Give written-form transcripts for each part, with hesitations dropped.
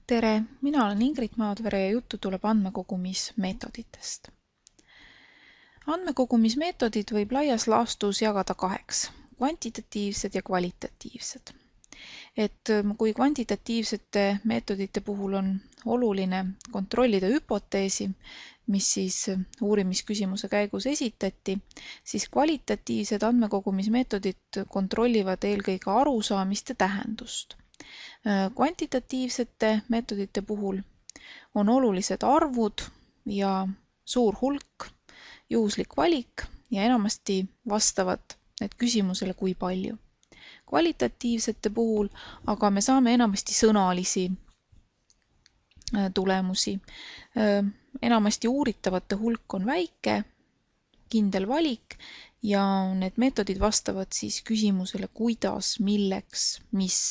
Tere, mina olen Ingrid Maadvere ja juttu tuleb andmekogumismeetoditest. Andmekogumismeetodid võib laias laastus jagada kaheks, kvantitatiivsed ja kvalitatiivsed. Kui kvantitatiivsete meetodite puhul on oluline kontrollida hüpoteesi, mis siis uurimisküsimuse käigus esitati, siis kvalitatiivsed andmekogumismeetodid kontrollivad eelkõige arusaamist ja tähendust. Kvantitatiivsete meetodite puhul on olulised arvud ja suur hulk, juhuslik valik ja enamasti vastavad need küsimusele, kui palju. Kvalitatiivsete puhul aga me saame enamasti sõnalisi tulemusi. Enamasti uuritavate hulk on väike, kindel valik ja need meetodid vastavad siis küsimusele, kuidas, milleks, mis.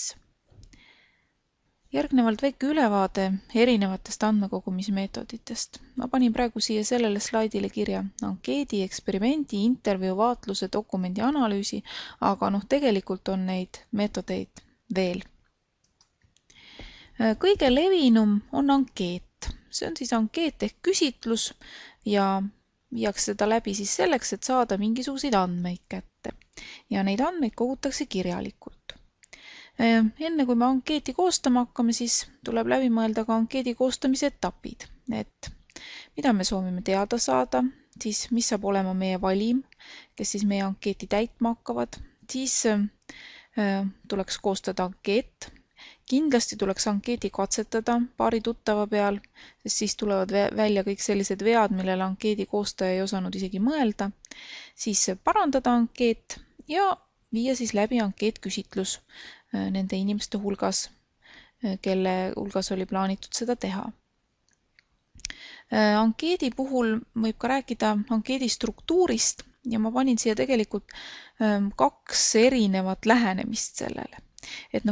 Järgnevalt väike ülevaade erinevatest andmekogumismeetoditest. Ma panin praegu siia sellele slaidile kirja ankeedi, eksperimendi, intervjuu, vaatluse, dokumendi analüüsi, aga tegelikult on neid meetodeid veel. Kõige levinum on ankeet. See on siis ankeet ehk küsitlus ja viiakse seda läbi siis selleks, et saada mingisuguseid andmeid kätte. Ja neid andmeid kogutakse kirjalikult. Enne kui me ankeeti koostama hakkame, siis tuleb läbi mõelda ka ankeedi koostamise etapid. Mida me soovime teada saada, siis mis saab olema meie valim, kes siis meie ankeeti täitma hakkavad. Siis tuleks koostada ankeet. Kindlasti tuleks ankeeti katsetada paari tuttava peal, sest siis tulevad välja kõik sellised vead, millele ankeedi koostaja ei osanud isegi mõelda. Siis parandada ankeet ja viia siis läbi ankeetküsitlus nende inimeste hulgas, kelle hulgas oli plaanitud seda teha. Ankeedi puhul võib ka rääkida ankeedi struktuurist ja ma panin siia tegelikult 2 erinevat lähenemist sellele.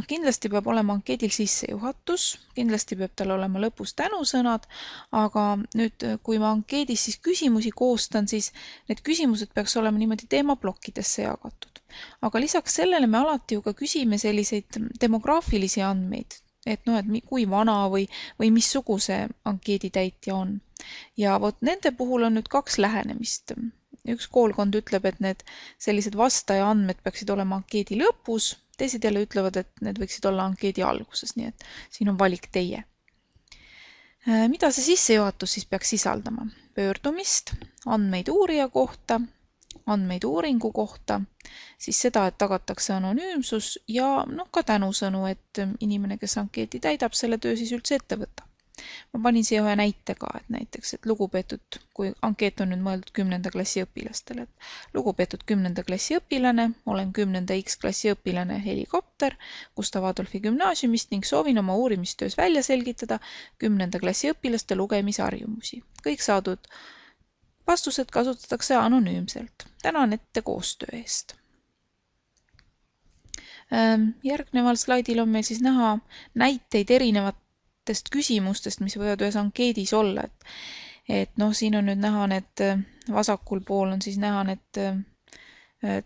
Kindlasti peab olema ankeedil sissejuhatus, kindlasti peab tal olema lõpus tänusõnad, aga nüüd, kui ma ankeedis siis küsimusi koostan, siis need küsimused peaks olema niimoodi teemaplokkidesse jagatud. Aga lisaks sellele me alati ju ka küsime selliseid demograafilisi andmeid, et kui vana või missuguse ankeedi täitja on. Ja nende puhul on nüüd 2 lähenemist. Üks koolkond ütleb, et need sellised vastaja andmed peaksid olema ankeedi lõpus, teised jälle ütlevad, et need võiksid olla ankeedi alguses, nii et siin on valik teie. Mida see sissejuhatus siis peaks sisaldama? Pöördumist, andmeid uurija kohta, andmeid uuringu kohta, siis seda, et tagatakse anonüümsus ja ka tänusõnu, et inimene, kes ankeeti täidab, selle töö siis üldse ette võtab. Ma panin siia ühe näite ka, et näiteks, et lugupeetud, kui ankeet on nüüd mõeldud 10. klassi õpilastele, et lugupeetud 10. klassi õpilane, olen 10. X klassi õpilane Helikopter Gustav Adolfi gümnaasiumist ning soovin oma uurimistöös välja selgitada 10. klassi õpilaste lugemisharjumusi. Kõik saadud vastused kasutatakse anonüümselt. Tänan ette koostöö eest. Järgneval slaidil on meil siis näha näiteid erinevatest küsimustest, mis võivad ühes ankeedis olla. Siin on nüüd näha need, vasakul pool on siis näha need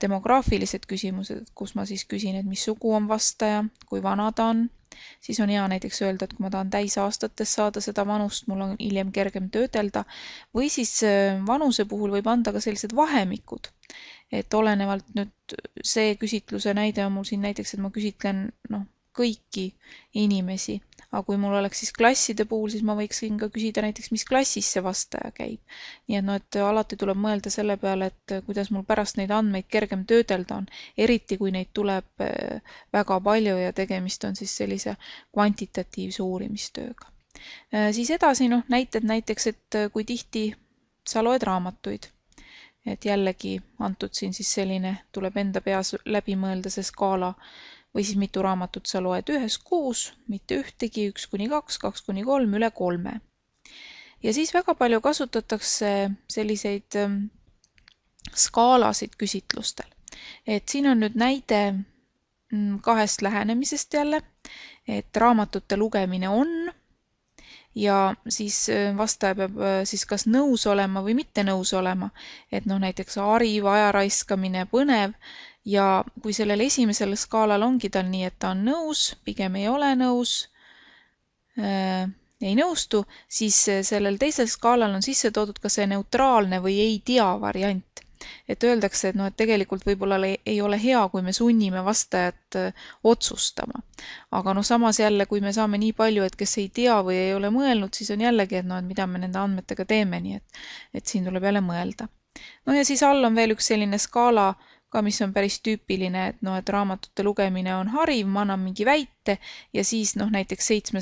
demograafilised küsimused, kus ma siis küsin, et mis sugu on vastaja, kui vana ta on. Siis on hea näiteks öelda, et kui ma tahan täisaastates saada seda vanust, mul on hiljem kergem töödelda. Või siis vanuse puhul võib anda ka sellised vahemikud. Et olenevalt nüüd see küsitluse näide on mul siin näiteks, et ma küsitlen kõiki inimesi. Aga kui mul oleks siis klasside puhul, siis ma võiksin ka küsida näiteks, mis klassis see vastaja käib. Nii et alati tuleb mõelda selle peale, et kuidas mul pärast neid andmeid kergem töödelda on, eriti kui neid tuleb väga palju ja tegemist on siis sellise kvantitatiivse uurimistööga. Siis edasi näited näiteks, et kui tihti sa loed raamatuid. Et jällegi antud siin siis selline, tuleb enda peas läbi mõelda see skaala, või siis mitu raamatut sa loed ühes kuus, mitte ühtegi, 1–2, 2–3, üle 3. Ja siis väga palju kasutatakse selliseid skaalasid küsitlustel. Et siin on nüüd näide 2 lähenemisest jälle, et raamatute lugemine on ja siis vastaja peab siis kas nõus olema või mitte nõus olema, et näiteks hariv, ajaraiskamine, põnev. Ja kui sellel esimesel skaalal ongi tal nii, et ta on nõus, pigem ei ole nõus, ei nõustu, siis sellel teisel skaalal on sisse toodud ka see neutraalne või ei tea variant. Et öeldakse, et, et tegelikult võib-olla ei ole hea, kui me sunnime vastajat otsustama. Aga samas jälle, kui me saame nii palju, et kes ei tea või ei ole mõelnud, siis on jällegi, et, et mida me nende andmetega teeme, nii et siin tuleb jälle mõelda. Ja siis all on veel üks selline skaala, ka mis on päris tüüpiline, et raamatute lugemine on hariv, ma annan mingi väite ja siis näiteks 7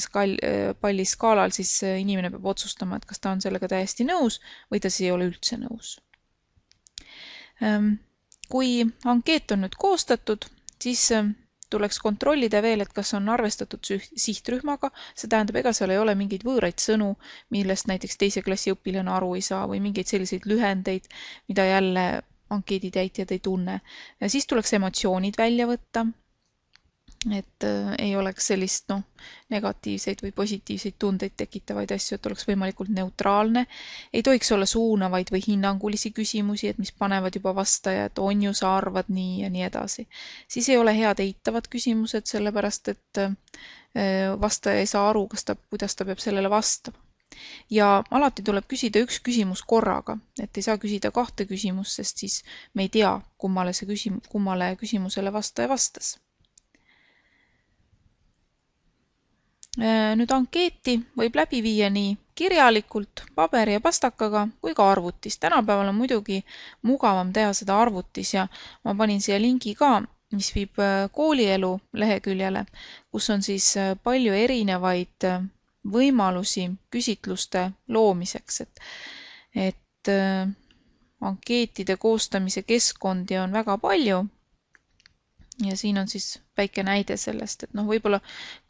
palli skaalal siis inimene peab otsustama, et kas ta on sellega täiesti nõus või ta siis ei ole üldse nõus. Kui ankeet on nüüd koostatud, siis tuleks kontrollida veel, et kas on arvestatud sihtrühmaga, see tähendab, ega seal ei ole mingeid võõraid sõnu, millest näiteks teise klassi õpilane aru ei saa või mingeid selliseid lühendeid, mida jälle ankeeditäitjad ei tunne. Ja siis tuleks emotsioonid välja võtta, et ei oleks sellist negatiivseid või positiivseid tundeid tekitavaid asju, et oleks võimalikult neutraalne. Ei tohiks olla suunavaid või hinnangulisi küsimusi, et mis panevad juba vastaja, et on ju, sa arvad nii ja nii edasi. Siis ei ole head eitavad küsimused, sellepärast et vastaja ei saa aru, kuidas ta peab sellele vastama. Ja alati tuleb küsida üks küsimus korraga, et ei saa küsida 2 küsimust, sest siis me ei tea, kummale küsimusele vastaja vastas. Nüüd ankeeti võib läbi viia nii kirjalikult, paberi ja pastakaga kui ka arvutis. Tänapäeval on muidugi mugavam teha seda arvutis ja ma panin siia lingi ka, mis viib koolielu leheküljele, kus on siis palju erinevaid võimalusi küsitluste loomiseks. Et ankeetide koostamise keskkondi on väga palju. Ja siin on siis väike näide sellest, et võib-olla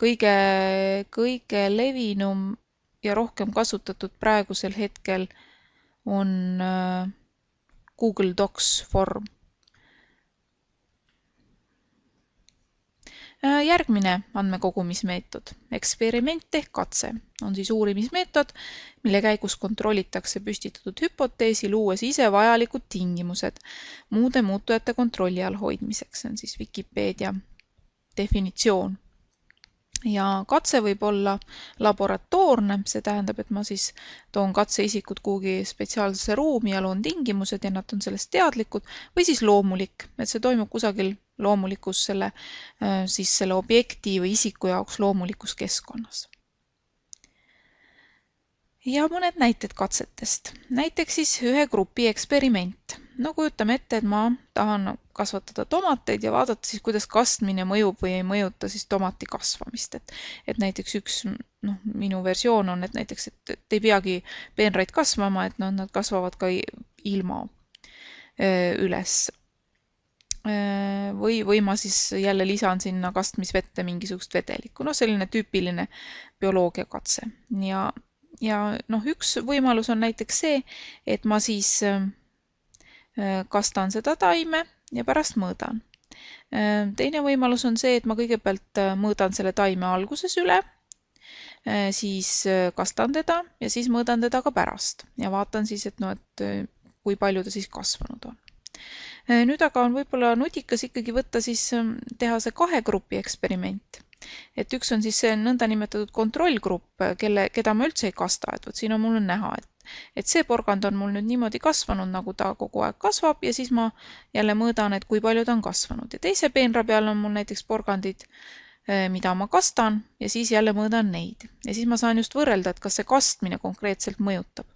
kõige levinum ja rohkem kasutatud praegusel hetkel on Google Docs vorm. Järgmine andmekogumismeetod, eksperiment ehk katse, on siis uurimismeetod, mille käigus kontrollitakse püstitatud hüpoteesi, luues ise vajalikud tingimused muude muutujate kontrolli all hoidmiseks. See on siis Wikipedia definitsioon. Ja katse võib olla laboratoorne, see tähendab, et ma siis toon katseisikut kuhugi spetsiaalsesse ruumi ja loon tingimused ja nad on sellest teadlikud, või siis loomulik, et see toimub kusagil loomulikus selle objekti või isiku jaoks loomulikus keskkonnas. Ja mõned näited katsetest. Näiteks siis ühe grupi eksperiment. Kujutame ette, et ma tahan kasvatada tomateid ja vaadata siis, kuidas kastmine mõjub või ei mõjuta siis tomati kasvamist. Et näiteks üks minu versioon on, et näiteks et ei peagi peenraid kasvama, et nad kasvavad ka ilma üles. Või ma siis jälle lisan sinna kastmisvette mingisugust vedelikku. Selline tüüpiline bioloogiakatse. Ja üks võimalus on näiteks see, et ma siis kastan seda taime ja pärast mõõdan. Teine võimalus on see, et ma kõigepealt mõõdan selle taime alguses üle, siis kastan teda ja siis mõõdan teda ka pärast ja vaatan siis, et kui palju ta siis kasvanud on. Nüüd aga on võib-olla nutikas ikkagi võtta siis teha see 2 grupi eksperiment. Et üks on siis see nõndanimetatud kontrollgrupp, keda ma üldse ei kasta, et siin on mul näha, et see porgand on mul nüüd niimoodi kasvanud, nagu ta kogu aeg kasvab ja siis ma jälle mõõdan, et kui palju ta on kasvanud. Ja teise peenra peal on mul näiteks porgandid, mida ma kastan ja siis jälle mõõdan neid. Ja siis ma saan just võrrelda, et kas see kastmine konkreetselt mõjutab.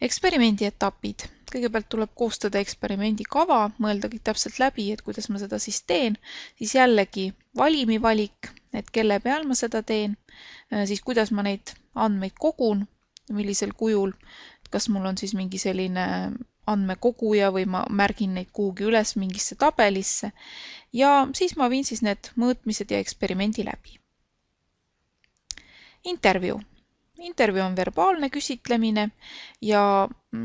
Eksperimendi etapid. Kõigepealt tuleb koostada eksperimendi kava, mõeldagi täpselt läbi, et kuidas ma seda siis teen. Siis jällegi valimi valik, et kelle peal ma seda teen. Siis kuidas ma neid andmeid kogun, millisel kujul. Kas mul on siis mingi selline andmekoguja või ma märgin neid kuhugi üles mingisse tabelisse. Ja siis ma viin siis need mõõtmised ja eksperimendi läbi. Intervjuu. Intervjuu on verbaalne küsitlemine ja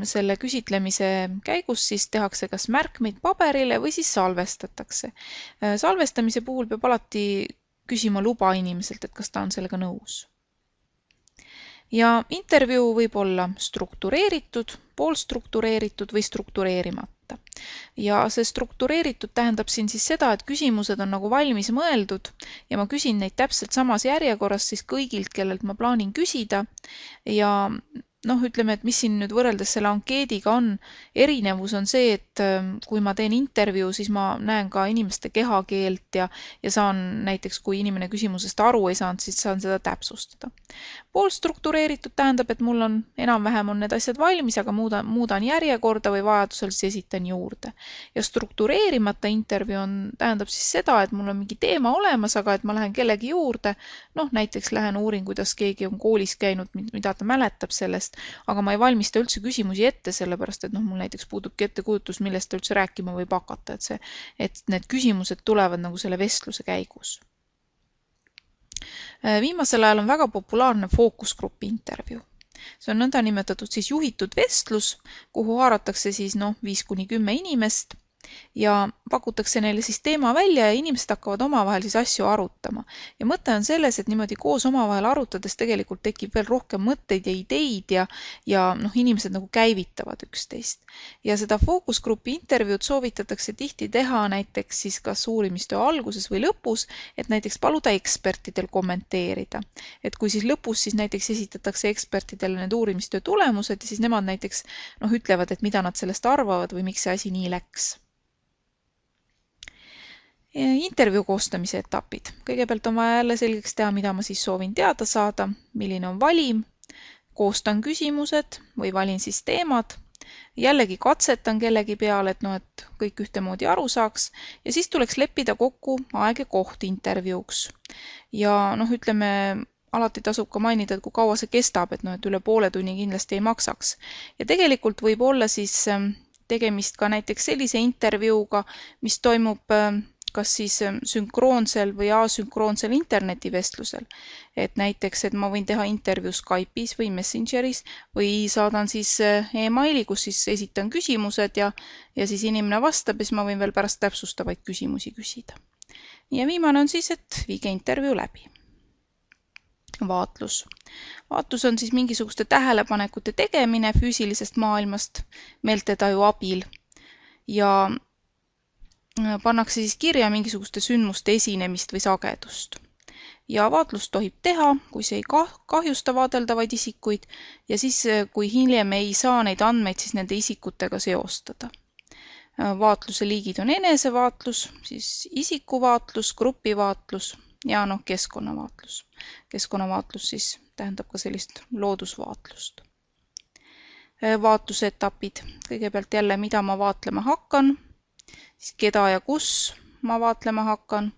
selle küsitlemise käigus siis tehakse kas märkmeid paberile või siis salvestatakse. Salvestamise puhul peab alati küsima luba inimeselt, et kas ta on sellega nõus. Ja intervjuu võib olla struktureeritud, poolstruktureeritud või struktureerimata. vastata. Ja see struktureeritud tähendab siin siis seda, et küsimused on nagu valmis mõeldud ja ma küsin neid täpselt samas järjekorras siis kõigilt, kellelt ma plaanin küsida ja ütleme, et mis siin nüüd võrreldes selle ankeediga on, erinevus on see, et kui ma teen intervjuu, siis ma näen ka inimeste kehakeelt ja saan näiteks, kui inimene küsimusest aru ei saanud, siis saan seda täpsustada. Poolstruktureeritud tähendab, et mul on enam-vähem on need asjad valmis, aga muudan järjekorda või vajadusel siis esitan juurde. Ja struktureerimata intervjuu tähendab siis seda, et mul on mingi teema olemas, aga et ma lähen kellegi juurde, näiteks lähen uurin, kuidas keegi on koolis käinud, mida ta mäletab sellest, aga ma ei valmista üldse küsimusi ette, sellepärast et mul näiteks puudubki ettekujutus, millest ta üldse rääkima võib hakata, et need küsimused tulevad nagu selle vestluse käigus. Viimasel ajal on väga populaarne fookusgrupi intervjuu. See on nõndanimetatud siis juhitud vestlus, kuhu haaratakse siis 5–10 inimest ja pakutakse neile siis teema välja ja inimesed hakkavad omavahel siis asju arutama. Ja mõte on selles, et niimoodi koos omavahel arutades tegelikult tekib veel rohkem mõtteid ja ideid ja inimesed nagu käivitavad üksteist. Ja seda fookusgrupi intervjuud soovitatakse tihti teha näiteks siis kas uurimistöö alguses või lõpus, et näiteks paluda ekspertidel kommenteerida. Et kui siis lõpus siis näiteks esitatakse ekspertidele need uurimistöö tulemused ja siis nemad näiteks ütlevad, et mida nad sellest arvavad või miks see asi nii läks. Intervjuu koostamise etapid. Kõigepealt on vaja jälle selgeks teha, mida ma siis soovin teada saada, milline on valim, koostan küsimused või valin siis teemad, jällegi katsetan kellegi peale, et kõik ühtemoodi aru saaks ja siis tuleks leppida kokku aeg ja koht intervjuuks. Ja ütleme, alati tasub ka mainida, et kui kaua see kestab, et üle poole tunni kindlasti ei maksaks. Ja tegelikult võib olla siis tegemist ka näiteks sellise intervjuuga, mis toimub kas siis sünkroonsel või asünkroonsel internetivestlusel. Et näiteks, et ma võin teha intervjuu Skype'is või Messengeris või saadan siis e-maili, kus siis esitan küsimused ja siis inimene vastab ja siis ma võin veel pärast täpsustavaid küsimusi küsida. Ja viimane on siis, et viige intervjuu läbi. Vaatlus. Vaatlus on siis mingisuguste tähelepanekute tegemine füüsilisest maailmast meeltetaju abil ja pannakse siis kirja mingisuguste sündmuste esinemist või sagedust. Ja vaatlust tohib teha, kui see ei kahjusta vaadeldavaid isikuid ja siis, kui hiljem ei saa neid andmeid siis nende isikutega seostada. Vaatluse liigid on enesevaatlus, siis isikuvaatlus, grupivaatlus ja keskkonnavaatlus. Keskkonnavaatlus siis tähendab ka sellist loodusvaatlust. Vaatlusetapid. Kõigepealt jälle, mida ma vaatlema hakkan, siis keda ja kus ma vaatlema hakkan,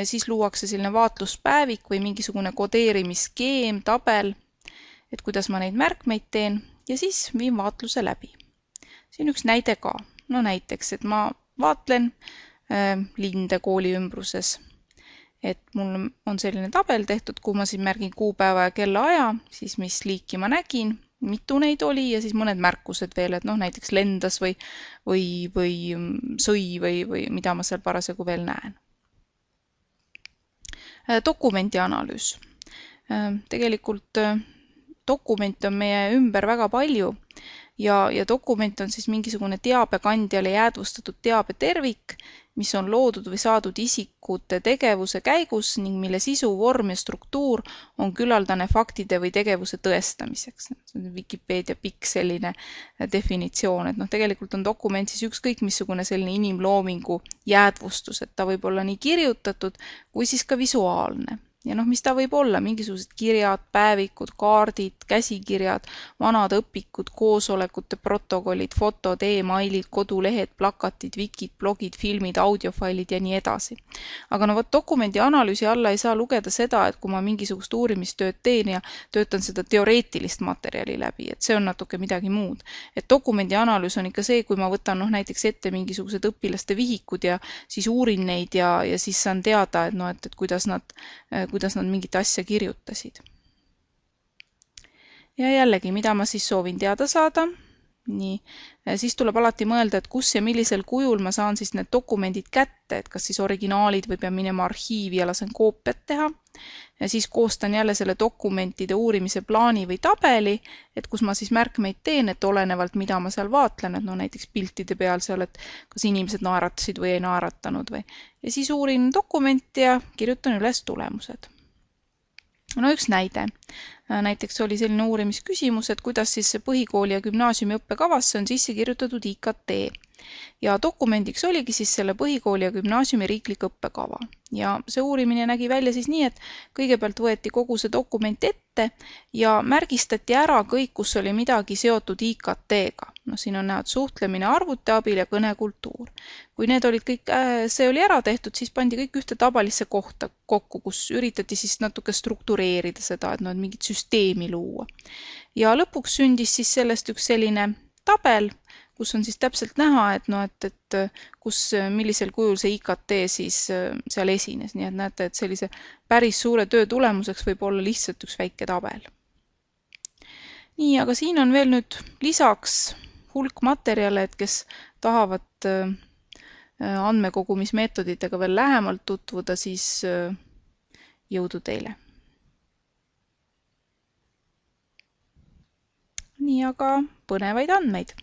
siis luuakse selline vaatluspäevik või mingisugune kodeerimisskeem, tabel, et kuidas ma neid märkmeid teen ja siis viin vaatluse läbi. Siin üks näide ka. Näiteks, et ma vaatlen linde kooli ümbruses. Et mul on selline tabel tehtud, kuhu ma siis märgin kuupäeva ja kellaaja, siis mis liiki ma nägin, mitu neid oli ja siis mõned märkused veel, et näiteks lendas või sõi või mida ma seal parasjagu veel näen. Dokumendi analüüs. Tegelikult dokumente on meie ümber väga palju ja dokument on siis mingisugune teabekandjale jäädvustatud teabetervik, mis on loodud või saadud isikute tegevuse käigus ning mille sisu, vorm ja struktuur on küllaldane faktide või tegevuse tõestamiseks. See on Wikipedia pikk selline definitsioon, et tegelikult on dokument siis ükskõik missugune selline inimloomingu jäädvustus, et ta võib olla nii kirjutatud kui siis ka visuaalne. Ja mis ta võib olla? Mingisugused kirjad, päevikud, kaardid, käsikirjad, vanad õpikud, koosolekute protokollid, fotod, e-mailid, kodulehed, plakatid, wikid, blogid, filmid, audiofailid ja nii edasi. Aga dokumendi analüüsi alla ei saa lugeda seda, et kui ma mingisugust uurimistööd teen ja töötan seda teoreetilist materjali läbi, et see on natuke midagi muud. Et dokumendi analüüs on ikka see, kui ma võtan näiteks ette mingisugused õpilaste vihikud ja siis uurin neid ja siis saan teada, et kuidas nad mingit asja kirjutasid. Ja jällegi, mida ma siis soovin teada saada, Nii, siis tuleb alati mõelda, et kus ja millisel kujul ma saan siis need dokumendid kätte, et kas siis originaalid või pean minema arhiivi ja lasen koopiat teha. Ja siis koostan jälle selle dokumentide uurimise plaani või tabeli, et kus ma siis märkmeid teen, et olenevalt mida ma seal vaatlen, et no näiteks piltide peal seal, et kas inimesed naeratasid või ei naeratanud või. Ja siis uurin dokumenti ja kirjutan üles tulemused. No üks näide. Näiteks oli selline uurimisküsimus, et kuidas siis põhikooli ja gümnaasiumi õppekavasse on sisse kirjutatud IKT. Ja dokumendiks oligi siis selle põhikooli ja gümnaasiumi riiklik õppekava. Ja see uurimine nägi välja siis nii, et kõigepealt võeti kogu see dokument ette ja märgistati ära kõik, kus oli midagi seotud IKT-ga. No siin on näha, et suhtlemine arvuti abil ja kõnekultuur. Kui need olid kõik, see oli ära tehtud, siis pandi kõik ühte tabelisse kohta kokku, kus üritati siis natuke struktureerida seda, et mingit süsteemi luua. Ja lõpuks sündis siis sellest üks selline tabel, kus on siis täpselt näha, et kus, millisel kujul see IKT siis seal esines. Nii et näete, et sellise päris suure töö tulemuseks võib olla lihtsalt üks väike tabel. Nii, aga siin on veel nüüd lisaks hulk materjale, et kes tahavad andmekogumismeetoditega veel lähemalt tutvuda, siis jõudu teile. Nii, aga põnevaid andmeid!